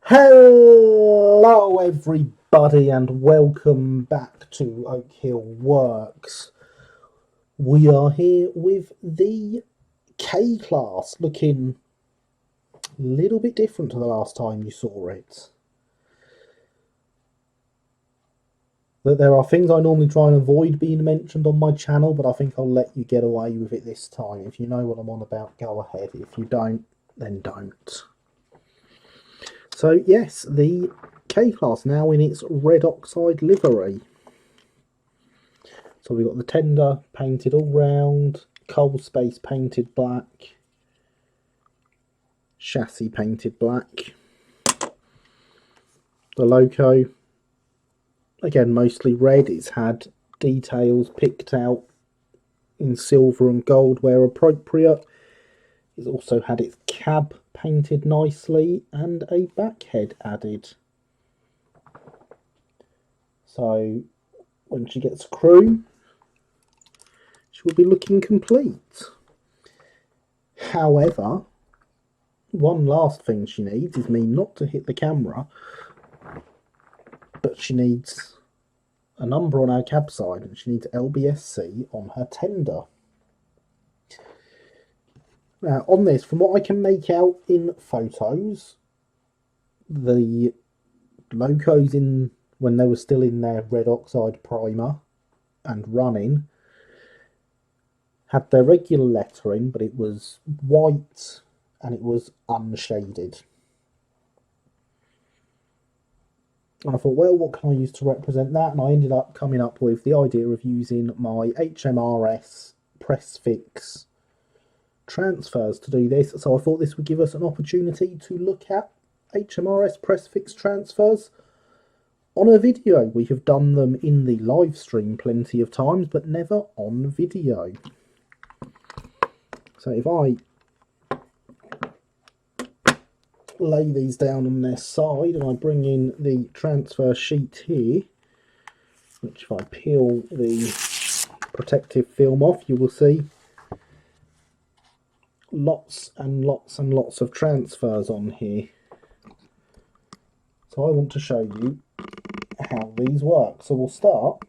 Hello everybody and welcome back to Oak Hill Works. We are here with the K class, looking a little bit different to the last time you saw it. There are things I normally try and avoid being mentioned on my channel, but I think I'll let you get away with it this time. If you know what I'm on about, go ahead. If you don't, then don't. So yes, the K-Class now in its red oxide livery. So we've got the tender painted all round, coal space painted black, chassis painted black. The loco, again mostly red, it's had details picked out in silver and gold where appropriate. It's also had its cab painted nicely and a back head added. So when she gets crew, she will be looking complete. However, one last thing she needs is me not to hit the camera, but she needs a number on her cab side and she needs LB&SCR on her tender. Now on this, from what I can make out in photos, the locos in when they were still in their red oxide primer and running had their regular lettering, but it was white and it was unshaded. And I thought, well, what can I use to represent that? And I ended up coming up with the idea of using my HMRS Pressfix transfers to do this. So I thought this would give us an opportunity to look at HMRS Pressfix transfers on a video. We have done them in the live stream plenty of times, but never on video. So if I lay these down on their side and I bring in the transfer sheet here, which if I peel the protective film off, you will see lots and lots and lots of transfers on here. So I want to show you how these work. So we'll start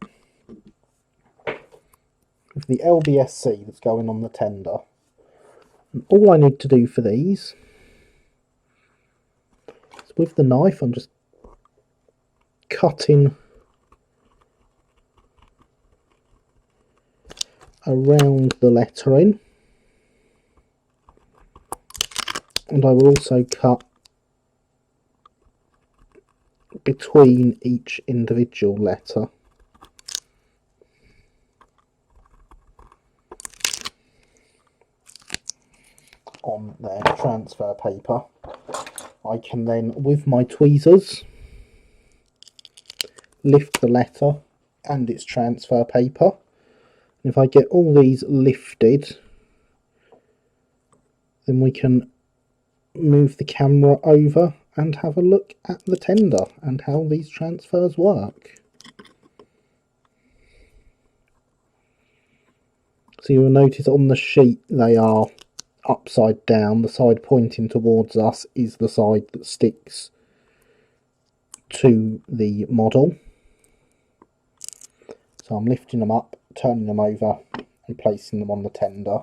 with the LB&SCR that's going on the tender. And all I need to do for these is with the knife, I'm just cutting around the lettering, and I will also cut between each individual letter. On their transfer paper, I can then, with my tweezers, lift the letter and its transfer paper. And if I get all these lifted, then we can move the camera over and have a look at the tender and how these transfers work. So you will notice on the sheet they are upside down. The side pointing towards us is the side that sticks to the model. So I'm lifting them up, turning them over and placing them on the tender.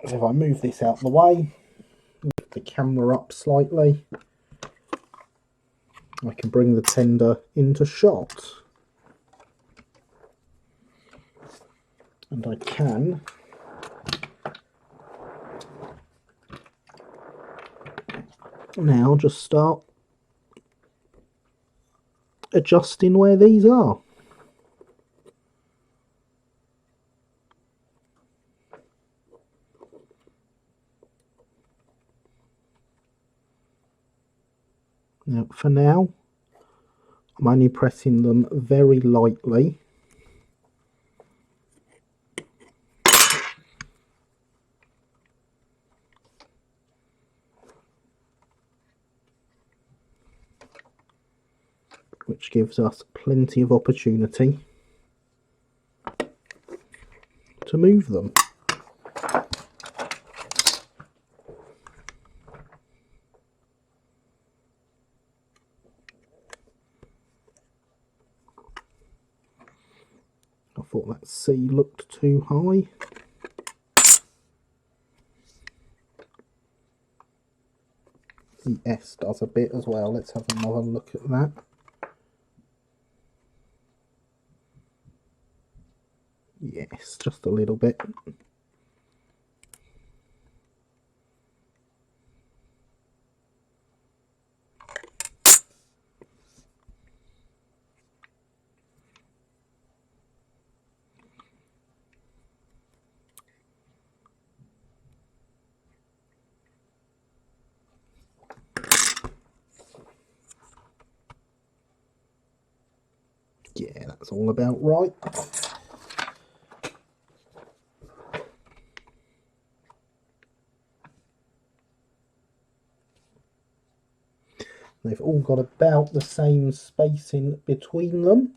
So if I move this out of the way, lift the camera up slightly, I can bring the tender into shot. And I can now just start adjusting where these are. Now for now I'm only pressing them very lightly, which gives us plenty of opportunity to move them. that C looked too high. The S does a bit as well. Let's have another look at that. Yes, just a little bit. Yeah, that's all about right. They've all got about the same spacing between them.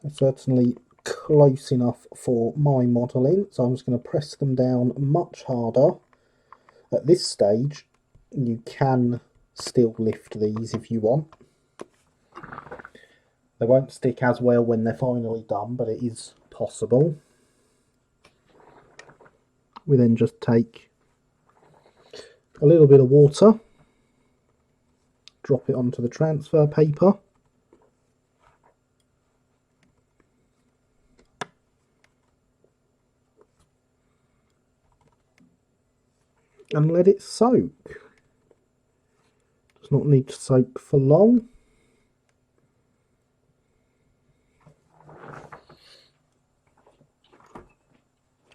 They're certainly close enough for my modelling, so I'm just going to press them down much harder. At this stage, you can still lift these if you want. They won't stick as well when they're finally done, but it is possible. We then just take a little bit of water, drop it onto the transfer paper, and let it soak. Does not need to soak for long.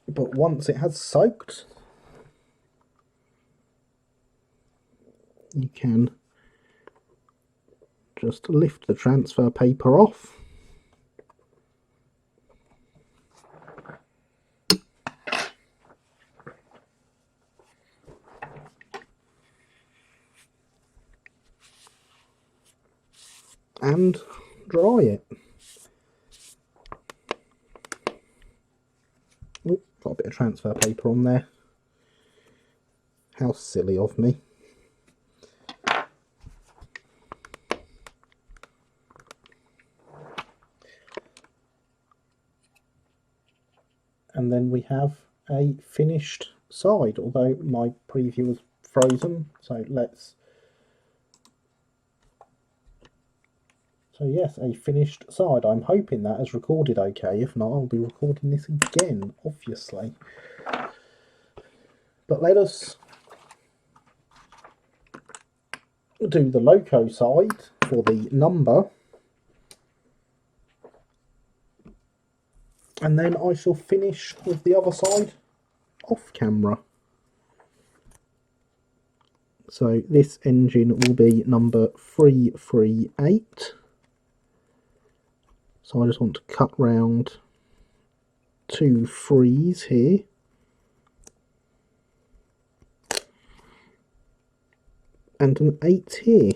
But once it has soaked, you can just lift the transfer paper off. And dry it. Oh, got a bit of transfer paper on there. How silly of me. And then we have a finished side, although my preview was frozen, so yes, a finished side. I'm hoping that has recorded okay. If not, I'll be recording this again, obviously. But let us do the loco side for the number. And then I shall finish with the other side off camera. So this engine will be number 338. So I just want to cut round 2 3s here. And an 8 here.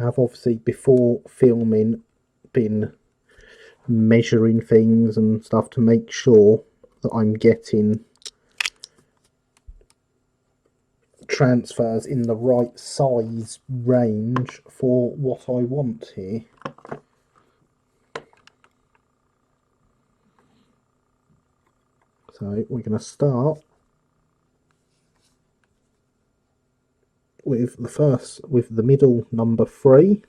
I've obviously, before filming, been measuring things and stuff to make sure that I'm getting transfers in the right size range for what I want here. So we're going to start with the middle number 3.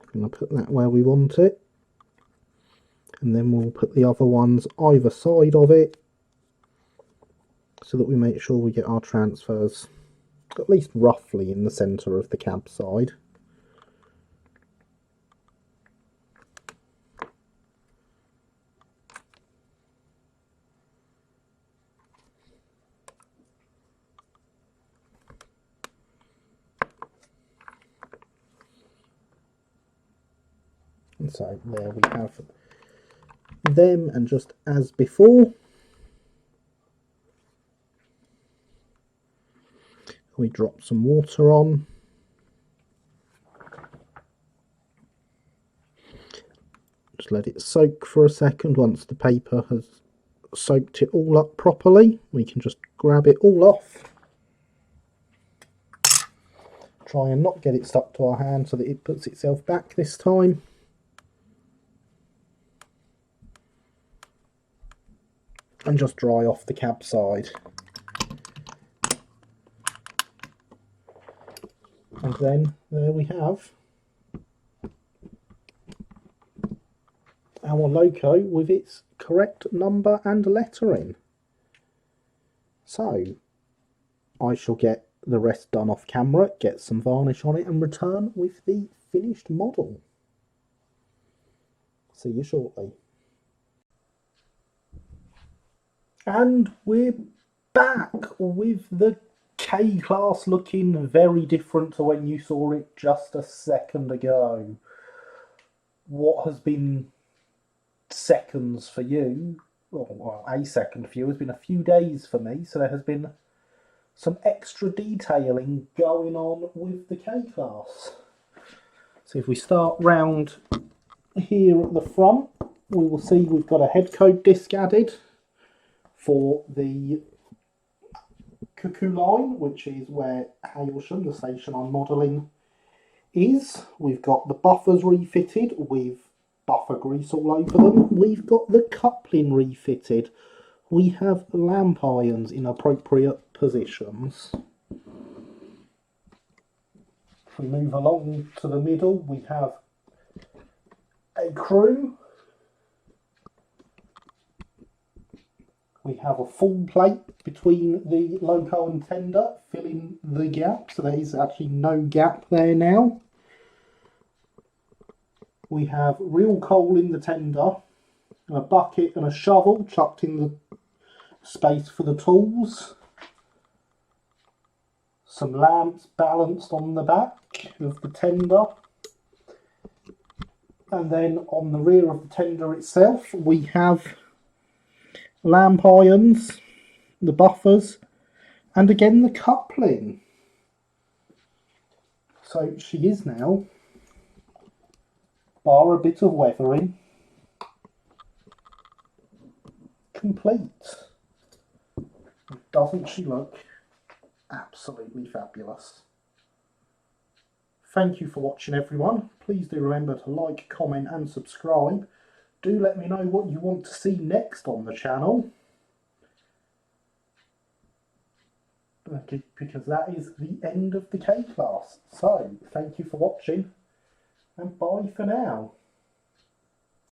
I'm going to put that where we want it, and then we'll put the other ones either side of it so that we make sure we get our transfers at least roughly in the centre of the cab side. And so there we have them, and just as before, we drop some water on. Just let it soak for a second. Once the paper has soaked it all up properly, we can just grab it all off. Try and not get it stuck to our hand so that it puts itself back this time. And just dry off the cab side. And then there we have our Loco with its correct number and lettering. So I shall get the rest done off camera, get some varnish on it, and return with the finished model. See you shortly. And we're back with the K-Class looking very different to when you saw it just a second ago. What has been seconds for you, well, a second for you, has been a few days for me, so there has been some extra detailing going on with the K-Class. So if we start round here at the front, we will see we've got a head coat disc added for the Cuckoo line, which is where Helllllooooo, the station I'm modelling, is. We've got the buffers refitted with buffer grease all over them. We've got the coupling refitted. We have lamp irons in appropriate positions. If we move along to the middle, we have a crew. We have a full plate between the loco and tender, filling the gap, so there is actually no gap there now. We have real coal in the tender, a bucket and a shovel chucked in the space for the tools. Some lamps balanced on the back of the tender. And then on the rear of the tender itself, we have lamp irons, the buffers, and again the coupling. So she is now, bar a bit of weathering, complete. Doesn't she look absolutely fabulous? Thank you for watching, everyone. Please do remember to like, comment and subscribe. Do let me know what you want to see next on the channel, because that is the end of the K-Class. So, thank you for watching, and bye for now.